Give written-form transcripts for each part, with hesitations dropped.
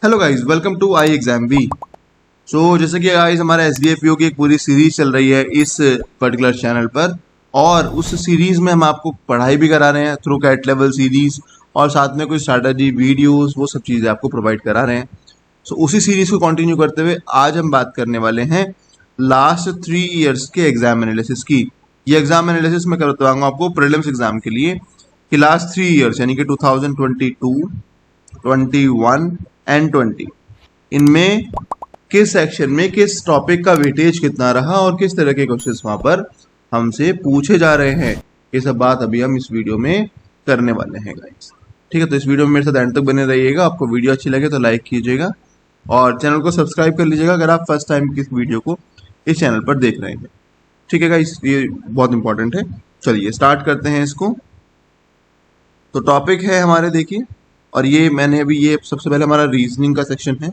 Hello guys, welcome to आई एग्जाम वी। जैसे कि गाइस हमारा एसबीआई पीओ की एक पूरी सीरीज चल रही है इस पर्टिकुलर चैनल पर, और उस सीरीज में हम आपको पढ़ाई भी करा रहे हैं थ्रू कैट लेवल सीरीज, और साथ में कुछ स्ट्रैटेजी वीडियोस वो सब चीज़ें आपको प्रोवाइड करा रहे हैं। उसी सीरीज को कंटिन्यू करते हुए आज हम बात करने वाले हैं लास्ट 3 इयर्स के एग्जाम एनालिसिस की। ये एग्जाम एनालिसिस मैं करवाऊंगा आपको प्रीलिम्स एग्जाम के लिए कि लास्ट 3 इयर्स यानी कि 2022, 21 एंड 20, इनमें किस सेक्शन में किस टॉपिक का वेटेज कितना रहा और किस तरह के क्वेश्चंस वहां पर हमसे पूछे जा रहे हैं। ये सब बात अभी हम इस वीडियो में करने वाले हैं गाइस। ठीक है, तो इस वीडियो में मेरे साथ एंड तक बने रहिएगा। आपको वीडियो अच्छी लगे तो लाइक कीजिएगा और चैनल को सब्सक्राइब कर लीजिएगा अगर आप फर्स्ट टाइम किस वीडियो को इस चैनल पर देख रहे हैं। ठीक है गाइस, ये बहुत इंपॉर्टेंट है। चलिए स्टार्ट करते हैं इसको। तो टॉपिक है हमारे, देखिए, और ये मैंने अभी ये सबसे पहले हमारा रीजनिंग का सेक्शन है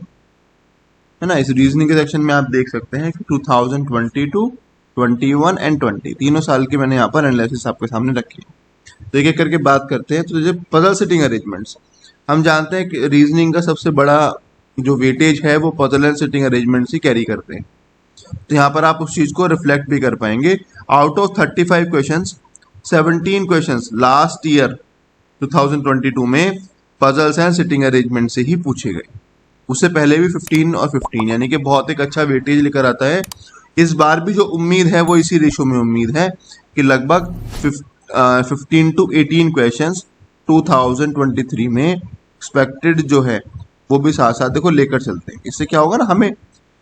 ना। इस रीजनिंग के सेक्शन में आप देख सकते हैं कि 2022, 21 एंड 20 तीनों साल के मैंने यहाँ पर एनालिसिस आपके सामने रखी है। तो एक एक करके बात करते हैं। तो जब पजल सेटिंग अरेंजमेंट्स, हम जानते हैं कि रीजनिंग का सबसे बड़ा जो वेटेज है वो puzzle and setting arrangements he carry करते हैं। तो यहाँ पर आप उस चीज को रिफ्लेक्ट भी कर पाएंगे। Out of 35 question, 17 question last year 2022 में पजल्स एंड सिटिंग अरेंजमेंट से ही पूछे गए। उससे पहले भी 15 और 15 यानी कि बहुत एक अच्छा वेटेज लेकर आता है। इस बार भी जो उम्मीद है वो इसी रेशो में उम्मीद है कि लगभग 15 to 18 क्वेश्चन 2023 में एक्सपेक्टेड जो है वो भी साथ साथ देखो लेकर चलते हैं। इससे क्या होगा ना, हमें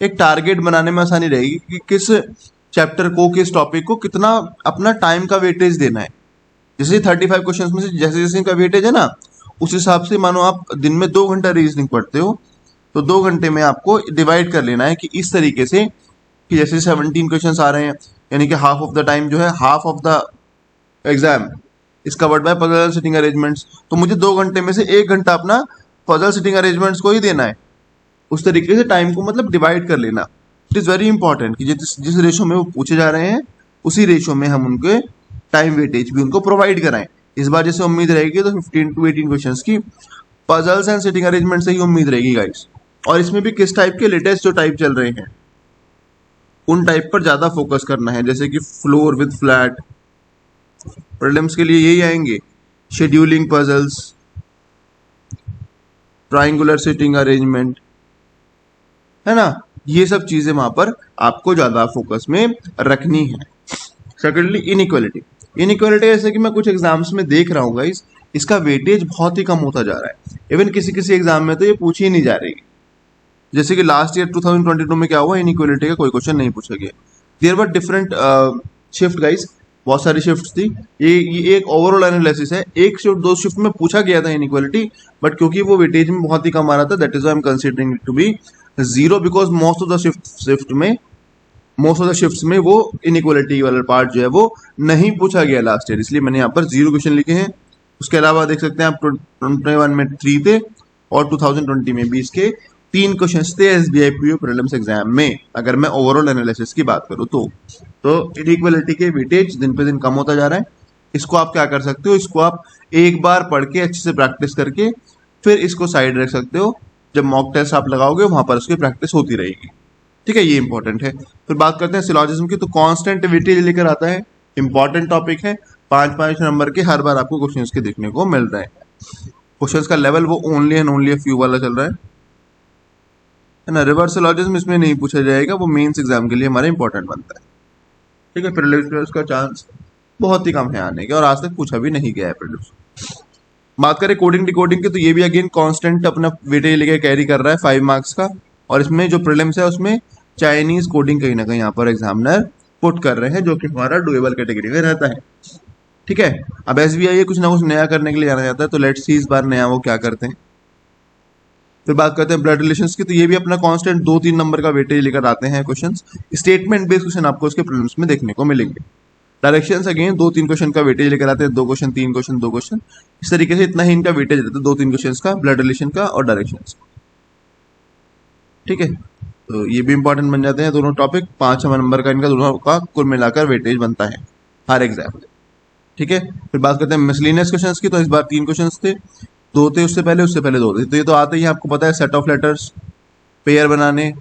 एक टारगेट बनाने में आसानी रहेगी कि किस चैप्टर को, किस टॉपिक को कितना अपना टाइम का वेटेज देना है। जैसे 35 क्वेश्चंस में से जैसे जैसे इनका वेटेज है ना, उस हिसाब से मानो आप दिन में 2 घंटा रीजनिंग पढ़ते हो तो 2 घंटे में आपको डिवाइड कर लेना है कि इस तरीके से कि जैसे 17 क्वेश्चंस आ रहे हैं यानी कि हाफ ऑफ द टाइम जो है, half of the exam is covered by puzzle sitting arrangements. तो मुझे 2 घंटे में से 1 घंटा अपना पजल सिटिंग अरेंजमेंट्स को ही देना है। उस तरीके से टाइम को मतलब डिवाइड कर लेना। इट इज वेरी इंपॉर्टेंट कि जिस रेशो में वो पूछे जा रहे हैं उसी रेशो में हम उनके टाइम वेटेज भी उनको प्रोवाइड कराएं। इस बार जैसे उम्मीद रहेगी तो 15 to 18 क्वेश्चंस की पजल्स एंड सिटिंग अरेंजमेंट से ही उम्मीद रहेगी गाइस। और इसमें भी किस टाइप के लेटेस्ट जो टाइप चल रहे हैं उन टाइप पर ज्यादा फोकस करना है, जैसे कि फ्लोर विद फ्लैट, प्रीलिम्स के लिए यही आएंगे, scheduling puzzles, triangular sitting arrangement, है ना। ये सब चीजें वहां पर आपको ज्यादा फोकस में रखनी है। Secondly inequality. इनइक्वालिटी जैसे कि मैं कुछ एग्जाम्स में देख रहा हूँ गाइस, इसका वेटेज बहुत ही कम होता जा रहा है। इवन किसी किसी एग्जाम में तो ये पूछी ही नहीं जा रही। जैसे कि लास्ट ईयर 2022 में क्या हुआ, इनइक्वालिटी का कोई क्वेश्चन नहीं पूछा गया। There were different shift guys, बहुत सारी शिफ्ट थी। ये एक ओवरऑल एनालिसिस है। एक शिफ्ट, 2 शिफ्ट में पूछा गया था इनइक्वालिटी, बट क्योंकि वो वेटेज में बहुत ही कम आ रहा था, that is why I am considering it to be 0, because most of the shifts में वो इनइक्वालिटी वाला पार्ट जो है वो नहीं पूछा गया लास्ट ईयर, इसलिए मैंने यहाँ पर 0 क्वेश्चन लिखे हैं। उसके अलावा देख सकते हैं आप 21 में 3 थे और 2020 में भी इसके 3 क्वेश्चन थे एसबीआई पीओ प्रीलिम्स एग्जाम में, अगर मैं ओवरऑल एनालिसिस की बात करूँ तो इनइक्वालिटी के वेटेज दिन पे दिन कम होता जा रहा है। इसको आप क्या कर सकते हो, इसको आप एक बार पढ़ के अच्छे से प्रैक्टिस करके फिर इसको साइड रख सकते हो। जब मॉक टेस्ट आप लगाओगे वहां पर उसकी प्रैक्टिस होती रहेगी। ठीक है, ये इंपॉर्टेंट है। फिर बात करते हैं सिलॉजिज्म की। तो कांस्टेंट वेटेज लेकर आता है, इंपॉर्टेंट टॉपिक है। 5-5 नंबर के हर बार आपको क्वेश्चंस के देखने को मिल रहे हैं। क्वेश्चंस का लेवल वो only and only a few वाला चल रहा है ना। रिवर्स सिलॉजिज्म इसमें नहीं पूछा जाएगा, वो मेंस एग्जाम के लिए हमारा इंपॉर्टेंट बनता है। ठीक है, प्रीलिम्स का चांस बहुत ही कम है आने के, और आज तक पूछा भी नहीं गया है प्रीलिम्स। बात करें कोडिंग डिकोडिंग की, तो ये भी अगेन कांस्टेंट अपना वेटेज लेके कैरी कर रहा है 5 मार्क्स का, और इसमें जो प्रीलिम्स है उसमें चाइनीज कोडिंग कहीं ना कहीं यहाँ पर एग्जामिनर पुट कर रहे हैं, जो कि हमारा डुएबल कैटेगरी में रहता है। ठीक है, अब एसबीआई कुछ ना कुछ नया करने के लिए जाना जाता है, तो लेट्स सी इस बार नया वो क्या करते हैं। फिर बात करते हैं ब्लड रिलेशंस की। तो ये भी अपना कांस्टेंट 2-3 नंबर का वेटेज लेकर आते हैं क्वेश्चंस। स्टेटमेंट बेस्ड क्वेश्चन आपको उसके प्रीलिम्स में देखने को मिलेंगे। डायरेक्शंस अगेन 2-3 क्वेश्चन का वेटेज लेकर आते हैं, 2 क्वेश्चन 3 क्वेश्चन 2 क्वेश्चन, इस तरीके से इतना ही इनका वेटेज रहता है 2-3 क्वेश्चन का, ब्लड रिलेशन का और डायरेक्शंस। ठीक है, तो ये भी इंपॉर्टेंट बन जाते हैं दोनों टॉपिक। 5 नंबर का इनका दोनों का कुल मिलाकर वेटेज बनता है हर एग्जाम में। ठीक है, फिर बात करते हैं मिसलिनियस क्वेश्चंस की। तो इस बार 3 क्वेश्चंस थे। दो थे उससे पहले दो थे, तो ये तो आते ही आपको पता है, सेट ऑफ लेटर्स, पेयर बनाने,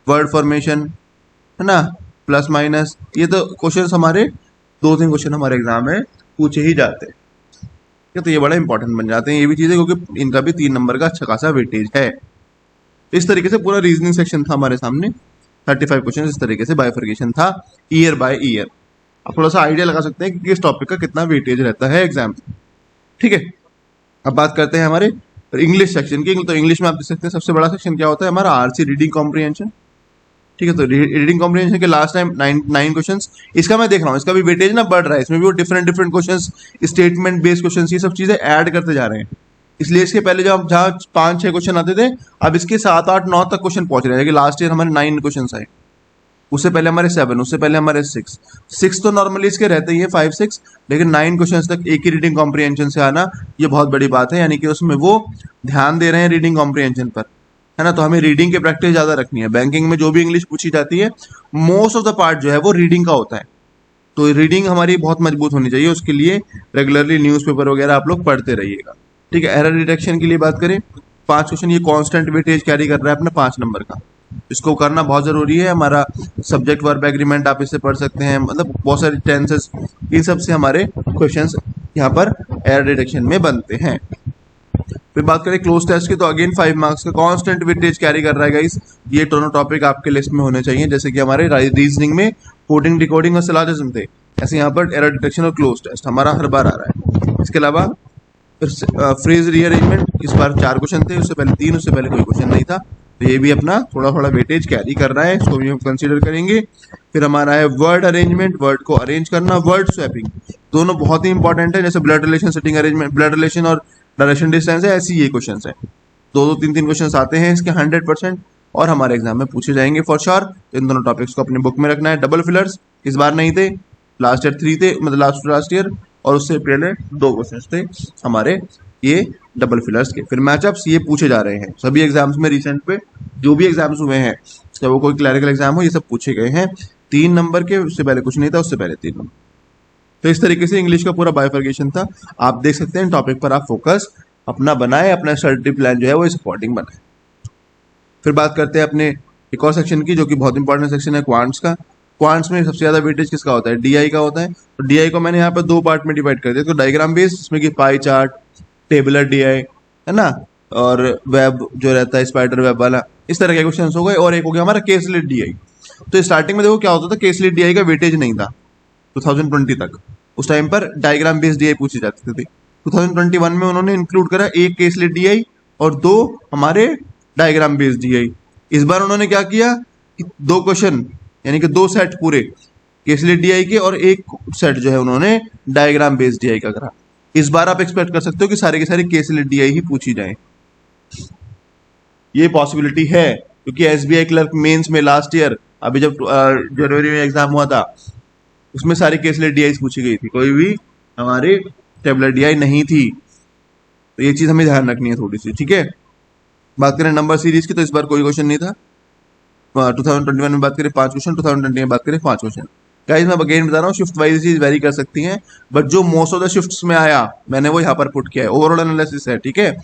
वर्ड फॉर्मेशन, है ना, प्लस माइनस, ये तो क्वेश्चंस हमारे 2-3 क्वेश्चन हमारे एग्जाम में पूछे ही जाते हैं। तो ये बड़ा इंपॉर्टेंट बन जाते हैं ये भी चीजें, क्योंकि इनका भी 3 नंबर का अच्छा खासा वेटेज है। इस तरीके से पूरा रीजनिंग सेक्शन था हमारे सामने, 35 क्वेश्चन इस तरीके से बाइफर्केशन था ईयर बाय ईयर। आप थोड़ा सा आइडिया लगा सकते हैं कि किस टॉपिक का कितना वेटेज रहता है एग्जाम में। ठीक है, अब बात करते हैं हमारे इंग्लिश सेक्शन की। तो इंग्लिश में आप देख सकते हैं सबसे बड़ा सेक्शन क्या होता है हमारा, आरसी, रीडिंग कॉम्प्रिहेंशन। ठीक है, तो रीडिंग कॉम्प्रिहेंशन के लास्ट टाइम 9 क्वेश्चंस, इसका मैं देख रहा हूँ, इसका भी वेटेज ना बढ़ रहा है, इसमें भी वो different questions, statement based questions, ये सब चीजें ऐड करते जा रहे हैं। इसलिए इसके पहले जब जहाँ 5-6 क्वेश्चन आते थे, अब इसके 7-8-9 तक क्वेश्चन पहुंच रहे हैं। लास्ट ईयर हमारे 9 क्वेश्चन आए, उससे पहले हमारे 7, उससे पहले हमारे 6 तो नॉर्मली इसके रहते ही है 5-6, लेकिन 9 क्वेश्चन तक एक ही रीडिंग कॉम्प्रिहेंशन से आना ये बहुत बड़ी बात है। यानी कि उसमें वो ध्यान दे रहे हैं रीडिंग कॉम्प्रिहेंशन पर, है ना। तो हमें रीडिंग की प्रैक्टिस ज्यादा रखनी है। बैंकिंग में जो भी इंग्लिश पूछी जाती है, मोस्ट ऑफ द पार्ट जो है वो रीडिंग का होता है, तो रीडिंग हमारी बहुत मजबूत होनी चाहिए। उसके लिए रेगुलरली न्यूज़पेपर वगैरह आप लोग पढ़ते रहिएगा। ठीक है, एरर डिटेक्शन के लिए बात करें, 5 क्वेश्चन ये कांस्टेंट वेटेज कैरी कर रहा है अपना 5 नंबर का, इसको करना बहुत जरूरी है। हमारा सब्जेक्ट वर्ब एग्रीमेंट आप इससे पढ़ सकते हैं, मतलब बहुत सारे टेंसेस, इन सब से हमारे क्वेश्चंस यहाँ पर एरर डिटेक्शन में बनते हैं। फिर बात करें क्लोज टेस्ट की, तो अगेन 5 मार्क्स का कांस्टेंट वेटेज कैरी कर रहा है गाइस। ये दोनों टॉपिक आपके लिस्ट में होने चाहिए, जैसे कि हमारे रीजनिंग में कोडिंग, डिकोडिंग और सिलॉजिज्म थे, ऐसे यहाँ पर एरर डिटेक्शन और क्लोज टेस्ट हमारा हर बार आ रहा है। इसके अलावा फ्रेज रीअरेंजमेंट, इस बार 4 क्वेश्चन थे, उससे पहले 3, उससे पहले कोई क्वेश्चन नहीं था, तो ये भी अपना थोड़ा थोड़ा वेटेज कैरी कर रहा है, इसको भी हम कंसीडर करेंगे। फिर हमारा है वर्ड अरेंजमेंट, वर्ड को अरेंज करना, वर्ड स्वैपिंग, दोनों बहुत ही इंपॉर्टेंट है। जैसे blood relation, sitting arrangement, blood relation और डायरेक्शन डिस्टेंस है, ऐसी ये क्वेश्चन है। 2-3 क्वेश्चन आते हैं इसके 100%, और हमारे एग्जाम में पूछे जाएंगे फॉर श्योर। तो इन दोनों टॉपिक्स को अपने बुक में रखना है। डबल फिलर्स इस बार नहीं थे, लास्ट ईयर 3 थे, मतलब लास्ट ईयर, और उससे पहले 2 क्वेश्चन थे हमारे ये डबल फिलर्स के। फिर मैचअप्स ये पूछे जा रहे हैं सभी एग्जाम्स में, रिसेंट पे जो भी एग्जाम्स हुए हैं, चाहे वो कोई क्लैरिकल एग्जाम हो, ये सब पूछे गए हैं 3 नंबर के, उससे पहले कुछ नहीं था, उससे पहले 3 नंबर। तो इस तरीके से इंग्लिश का पूरा बाइफर्केशन था। आप देख सकते हैं टॉपिक पर आप फोकस अपना बनाए, अपना स्टडी प्लान जो है वो इस अकॉर्डिंग बनाए। फिर बात करते हैं अपने एक और सेक्शन की, जो कि बहुत इंपॉर्टेंट सेक्शन है क्वांट्स का। क्वांट्स में सबसे ज्यादा वेटेज किसका होता है, डीआई का होता है। तो डीआई को मैंने यहाँ पर 2 पार्ट में डिवाइड कर दिया, तो डायग्राम बेस्ड, जिसमें कि पाई चार्ट, टेबुलर डीआई, है ना, और वेब जो रहता है स्पाइडर वेब वाला, इस तरह के क्वेश्चन हो गए। और एक हो गया हमारा केसलेट डीआई। तो स्टार्टिंग में देखो क्या होता था, केसलेट डीआई का वेटेज नहीं था 2020 तक, उस टाइम पर डायग्राम बेस्ड डीआई पूछी जाती थी। 2021 में उन्होंने इंक्लूड करा 1 केसलेट डीआई और 2 हमारे डायग्राम बेस्ड डीआई। इस बार उन्होंने क्या किया कि 2 क्वेश्चन, यानी कि 2 सेट पूरे केसलेट डीआई के, और 1 सेट जो है उन्होंने डायग्राम बेस्ड डीआई का करा। इस बार आप एक्सपेक्ट कर सकते हो कि सारे के सारे केसलेट डीआई ही पूछी जाए, ये पॉसिबिलिटी है, क्योंकि एसबीआई क्लर्क मेंस में लास्ट ईयर, अभी जब जनवरी में एग्जाम हुआ था, उसमें सारी केसलेट डीआई पूछी गई थी, कोई भी हमारी टेबुलर डीआई नहीं थी। तो ये चीज हमें ध्यान रखनी है थोड़ी सी। ठीक है, बात करें नंबर सीरीज की, तो इस बार कोई क्वेश्चन नहीं था। 2021 में बात करें 5 क्वेश्चन, 2020 में बात करें 5 क्वेश्चन। गाइस मैं अगेन बता रहा हूँ, शिफ्ट वाइज चीज वेरी कर सकती हैं, बट जो मोस्ट ऑफ द शिफ्ट्स में आया मैंने वो यहाँ पर पुट किया है, ओवरऑल एनालिसिस है। ठीक है,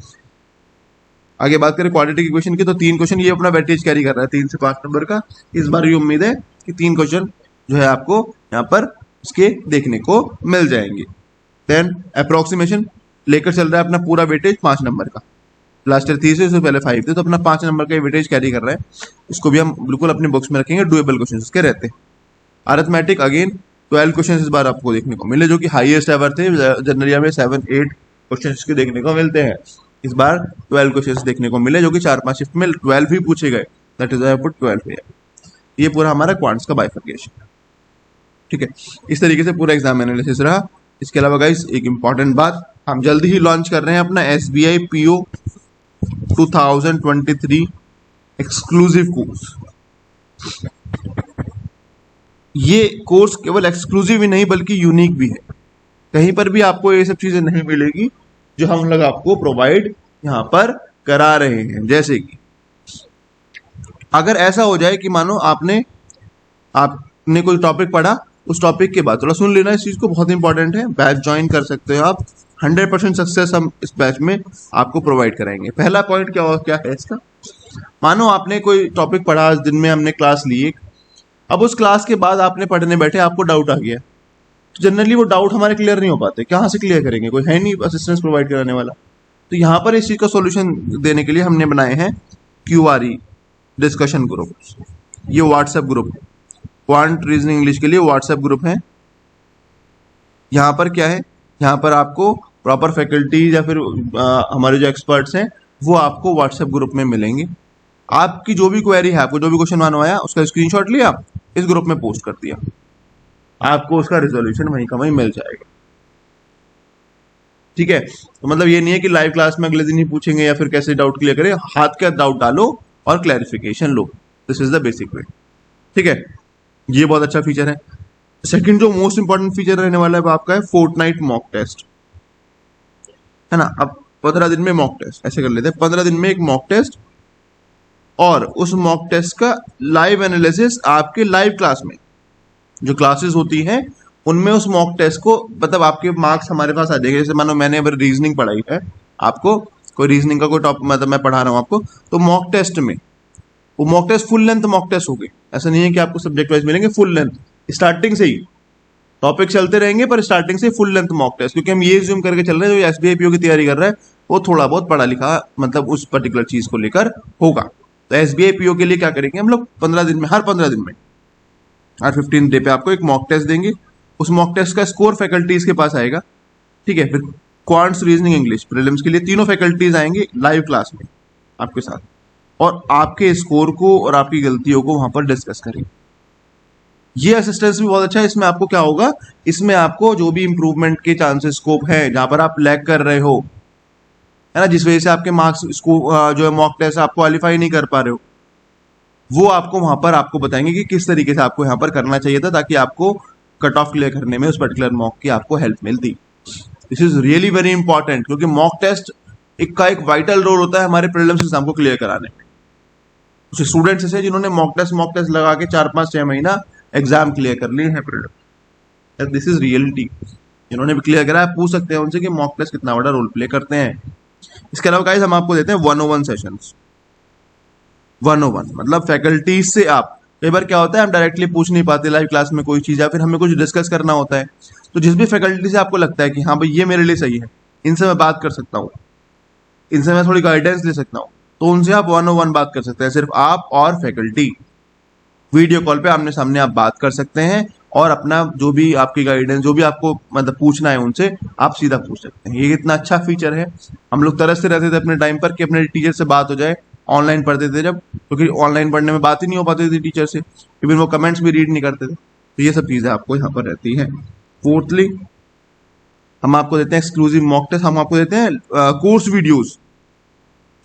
आगे बात करें क्वाड्रेटिक इक्वेशन की, तो 3 क्वेश्चन ये अपना वेटेज कैरी कर रहा है 3 से 5 नंबर का। इस बार ये उम्मीद है कि 3 क्वेश्चन जो है आपको यहाँ पर इसके देखने को मिल जाएंगे। देन अप्रोक्सीमेशन लेकर चल रहा है अपना पूरा वेटेज 5 नंबर का, लास्ट ईयर 30 से उससे पहले 5 थे, तो अपना 5 नंबर का वेटेज कैरी कर रहा है। इसको भी हम बिल्कुल अपने बुक्स में रखेंगे, डुएबल क्वेश्चन इसके रहते हैं। अरिथमेटिक अगेन 12 क्वेश्चन इस बार आपको देखने को मिले, जो कि हाईएस्ट एवर थे। जनरली में 7-8 क्वेश्चन इसके देखने को मिलते हैं, इस बार 12 क्वेश्चन देखने को मिले, जो कि 4-5 शिफ्ट में 12 ही पूछे गए। That is I put 12 here। ये पूरा हमारा क्वांट्स का बाइफर्केशन। ठीक है, इस तरीके से पूरा एग्जाम एनालिसिस रहा। इसके अलावा गाइस एक इंपॉर्टेंट बात, हम जल्दी ही लॉन्च कर रहे हैं अपना SBI PO 2023 एक्सक्लूसिव कोर्स। ये कोर्स केवल एक्सक्लूसिव ही नहीं बल्कि यूनिक भी है, कहीं पर भी आपको ये सब चीजें नहीं मिलेगी जो हम लोग आपको प्रोवाइड यहाँ पर करा रहे हैं। जैसे कि अगर ऐसा हो जाए कि मानो आपने कोई टॉपिक पढ़ा, उस टॉपिक के बाद थोड़ा सुन लेना, इस चीज को बहुत इंपॉर्टेंट है, बैच ज्वाइन कर सकते हो आप 100% सक्सेस हम इस बैच में आपको प्रोवाइड कराएंगे। पहला पॉइंट क्या है इसका, मानो आपने कोई टॉपिक पढ़ा, आज दिन में हमने क्लास ली एक, अब उस क्लास के बाद आपने पढ़ने बैठे, आपको डाउट आ गया, तो जनरली वो डाउट हमारे क्लियर नहीं हो पाते, कहाँ से क्लियर करेंगे, कोई है नहीं असिस्टेंस प्रोवाइड कराने वाला। तो यहाँ पर इस चीज का सॉल्यूशन देने के लिए हमने बनाए हैं QRE डिस्कशन ग्रुप। ये WhatsApp group, quant reasoning English के लिए व्हाट्सएप ग्रुप है। यहाँ पर क्या है, यहाँ पर आपको प्रॉपर फैकल्टीज या फिर हमारे जो एक्सपर्ट्स हैं वो आपको व्हाट्सएप ग्रुप में मिलेंगे। आपकी जो भी क्वेरी है, आपको जो भी क्वेश्चन मानो आया, उसका स्क्रीनशॉट लिया, इस ग्रुप में पोस्ट कर दिया, आपको उसका रिजोल्यूशन वहीं का वहीं मिल जाएगा। ठीक है, तो मतलब ये नहीं है कि लाइव क्लास में अगले दिन ही पूछेंगे या फिर कैसे डाउट क्लियर करें, हाथ का डाउट डालो और clarification low. This is the basic way. ठीक है, ये बहुत अच्छा फीचर है। सेकंड जो मोस्ट इंपॉर्टेंट फीचर रहने वाला है वो आपका है फोर्टनाइट मॉक टेस्ट, है ना। अब 15 दिन में मॉक टेस्ट, ऐसे कर लेते हैं, 15 दिन में एक मॉक टेस्ट, और उस मॉक टेस्ट का लाइव एनालिसिस आपके लाइव क्लास में, जो क्लासेस होती हैं उनमें उस मॉक टेस्ट को, मतलब आपके मार्क्स हमारे पास आ जाएंगे। जैसे मानो मैंने अगर रीजनिंग पढ़ाई है, आपको कोई रीजनिंग का कोई टॉपिक, मतलब मैं पढ़ा रहा हूँ आपको, तो मॉक टेस्ट में वो mock test full length mock test होगी। ऐसा नहीं है कि आपको सब्जेक्ट वाइज मिलेंगे, फुल लेंथ, स्टार्टिंग से ही टॉपिक चलते रहेंगे पर स्टार्टिंग से फुल लेंथ मॉक टेस्ट, क्योंकि हम ये ज्यूम करके चल रहे हैं जो SBI PO की तैयारी कर रहा है वो थोड़ा बहुत पढ़ा लिखा, मतलब उस पर्टिकुलर चीज को लेकर होगा। तो SBI PO के लिए क्या करेंगे हम लोग, 15 दिन में, हर 15 दिन में, हर 15 डे पे आपको एक मॉक टेस्ट देंगे। उस मॉक टेस्ट का स्कोर फैकल्टीज के पास आएगा। ठीक है, फिर क्वांट्स रीजनिंग इंग्लिश प्रीलिम्स के लिए तीनों फैकल्टीज आएंगे लाइव क्लास में आपके साथ, और आपके स्कोर को और आपकी गलतियों को वहां पर डिस्कस करेंगे। ये असिस्टेंस भी बहुत अच्छा है। इसमें आपको क्या होगा, इसमें आपको जो भी इंप्रूवमेंट के चांसेस, स्कोप है, जहां पर आप लैग कर रहे हो, है ना, जिस वजह से आपके मार्क्स जो है मॉक टेस्ट आप क्वालिफाई नहीं कर पा रहे हो, वो आपको वहां पर आपको बताएंगे कि किस तरीके से आपको यहाँ पर करना चाहिए था, ताकि आपको कट ऑफ क्लियर करने में उस पर्टिकुलर मॉक की आपको हेल्प मिलती। This is really very important, क्योंकि मॉक टेस्ट एक वाइटल रोल होता है हमारे प्रीलिम्स एग्जाम को क्लियर कराने में। कुछ स्टूडेंट्स ऐसे जिन्होंने मॉक टेस्ट लगा के 4-5-6 महीना एग्जाम क्लियर कर लिए हैं प्रीलिम्स। दिस इज रियलिटी, जिन्होंने भी क्लियर करा है पूछ सकते हैं उनसे कि मॉक टेस्ट कितना बड़ा रोल प्ले करते हैं। इसके अलावा गाइस हम आपको देते हैं 101 सेशंस। 101 मतलब फैकल्टीज से आप, कई बार क्या होता है हम डायरेक्टली पूछ नहीं पाते लाइव क्लास में कोई चीज़, या फिर हमें कुछ डिस्कस करना होता है, तो जिस भी फैकल्टी से आपको लगता है कि हाँ भाई ये मेरे लिए सही है, इनसे मैं बात कर सकता हूँ, इनसे मैं थोड़ी गाइडेंस ले सकता हूँ, तो उनसे आप 101 बात कर सकते हैं। सिर्फ आप और फैकल्टी वीडियो कॉल पे आमने सामने आप बात कर सकते हैं, और अपना जो भी आपकी गाइडेंस, जो भी आपको मतलब पूछना है उनसे आप सीधा पूछ सकते हैं। ये इतना अच्छा फीचर है। हम लोग तरसते रहते थे अपने टाइम पर कि अपने टीचर से बात हो जाए, ऑनलाइन पढ़ते थे जब, क्योंकि ऑनलाइन पढ़ने में बात ही नहीं हो पाती थी टीचर से, इवन वो कमेंट्स भी रीड नहीं करते थे। तो ये सब चीज़ें आपको यहाँ पर रहती हैं। फोर्थली हम आपको देते हैं एक्सक्लूसिव मॉक टेस्ट, हम आपको देते हैं कोर्स वीडियोस।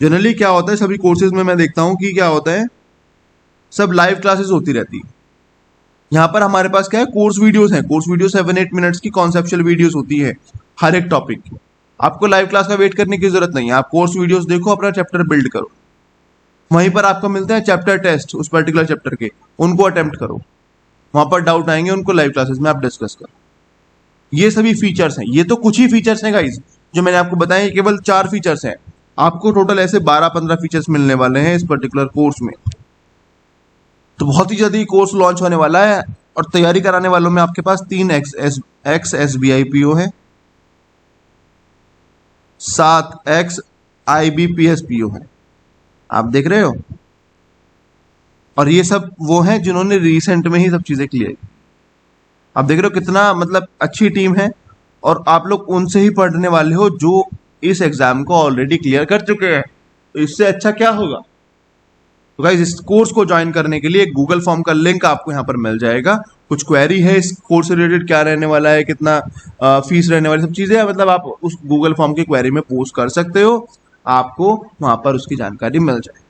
जनरली क्या होता है सभी कोर्सेज में मैं देखता हूँ कि क्या होता है, सब लाइव क्लासेस होती रहती है। यहाँ पर हमारे पास क्या है, कोर्स वीडियोस हैं। कोर्स वीडियो 7-8 मिनट्स की कॉन्सेप्चुअल वीडियोस होती है हर एक टॉपिक की। आपको लाइव क्लास का वेट करने की जरूरत नहीं है, आप कोर्स वीडियोस देखो, अपना चैप्टर बिल्ड करो। वहीं पर आपको मिलते हैं चैप्टर टेस्ट, उस पर्टिकुलर चैप्टर के, उनको अटेम्प्ट करो। वहां पर डाउट आएंगे, उनको लाइव क्लासेस में आप डिस्कस करो। ये सभी फीचर्स हैं। ये तो कुछ ही फीचर्स हैं गाइज जो मैंने आपको बताया, केवल 4 फीचर्स हैं। आपको टोटल ऐसे 12-15 फीचर्स मिलने वाले हैं इस पर्टिकुलर कोर्स में। तो बहुत ही जल्दी कोर्स लॉन्च होने वाला है, और तैयारी कराने वालों में आपके पास 3 एक्स SBI PO है, 7 एक्स IBPS PO है, आप देख रहे हो। और ये सब वो हैं जिन्होंने रिसेंट में ही सब चीजें क्लियर की। आप देख रहे हो कितना मतलब अच्छी टीम है, और आप लोग उनसे ही पढ़ने वाले हो जो इस एग्जाम को ऑलरेडी क्लियर कर चुके हैं। तो इससे अच्छा क्या होगा। तो गाइस इस कोर्स को ज्वाइन करने के लिए एक गूगल फॉर्म का लिंक आपको यहाँ पर मिल जाएगा। कुछ क्वेरी है इस कोर्स से रिलेटेड, क्या रहने वाला है, कितना फीस रहने वाली, सब चीजें मतलब आप उस गूगल फॉर्म की क्वेरी में पोस्ट कर सकते हो, आपको वहां पर उसकी जानकारी मिल जाए।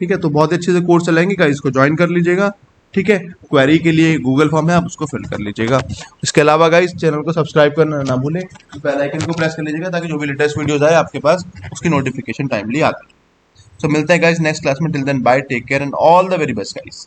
ठीक है, तो बहुत अच्छे से कोर्स चलाएंगे गाइस, इसको ज्वाइन कर लीजिएगा। ठीक है, क्वेरी के लिए गूगल फॉर्म है, आप उसको फिल कर लीजिएगा। इसके अलावा गाइस चैनल को सब्सक्राइब करना ना भूलें, बेल आइकन को प्रेस कर लीजिएगा ताकि जो भी लेटेस्ट वीडियोस आए आपके पास उसकी नोटिफिकेशन टाइमली आती है। सो मिलते हैं गाइस नेक्स्ट क्लास में। Till then bye, take care and all the very best guys.